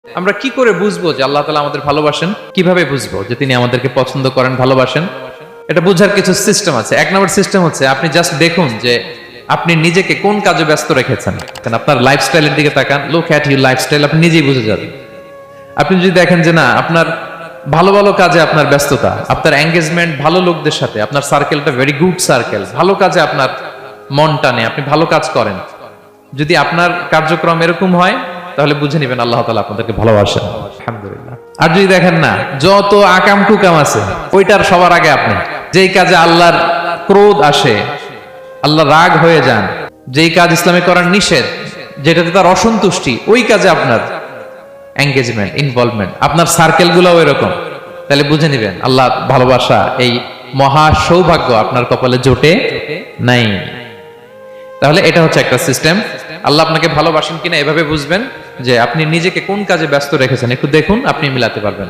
আমরা কি করে বুঝবো যে আল্লাহ তাআলা আমাদের ভালোবাসেন? কিভাবে বুঝবো যে তিনি আমাদেরকে পছন্দ করেন, ভালোবাসেন? এটা বোঝার কিছু সিস্টেম আছে। এক নম্বর সিস্টেম হচ্ছে আপনি জাস্ট দেখুন যে আপনি নিজেকে কোন কাজে ব্যস্ত রেখেছেন। আপনার লাইফস্টাইলের দিকে তাকান, লুক অ্যাট ইউর লাইফস্টাইল, আপনি নিজেই বুঝে যাবেন। আপনি যদি দেখেন যে না, আপনার ভালো ভালো কাজে আপনার ব্যস্ততা, আপনার এঙ্গেজমেন্ট ভালো লোকদের সাথে, আপনার সার্কেলটা ভেরি গুড সার্কেল, ভালো কাজে আপনার মন টানে, আপনি ভালো কাজ করেন, যদি আপনার কার্যক্রম এরকম হয় তাহলে বুঝে নেবেন আল্লাহ তাআলা আপনাদেরকে ভালোবাসেন। আলহামদুলিল্লাহ। আর যদি দেখেন না, যত আকাম কুকাম আছে ওইটার সবার আগে আপনি, যেই কাজে আল্লাহর ক্রোধ আসে, আল্লাহ রাগ হয়ে যান, যেই কাজ ইসলামে করার নিষেধ, যেটাতে তার অসন্তুষ্টি, ওই কাজে আপনার এঙ্গেজমেন্ট, ইনভলভমেন্ট, আপনার সার্কেল গুলাও এরকম, তাহলে বুঝে নিবেন আল্লাহ ভালোবাসা, এই মহা সৌভাগ্য আপনার কপালে জোটে নাই। তাহলে এটা হচ্ছে একটা সিস্টেম। আল্লাহ আপনাকে ভালোবাসেন কিনা এভাবে বুঝবেন যে আপনি নিজেকে কোন কাজে ব্যস্ত রেখেছেন, একটু দেখুন, আপনি মিলাতে পারবেন।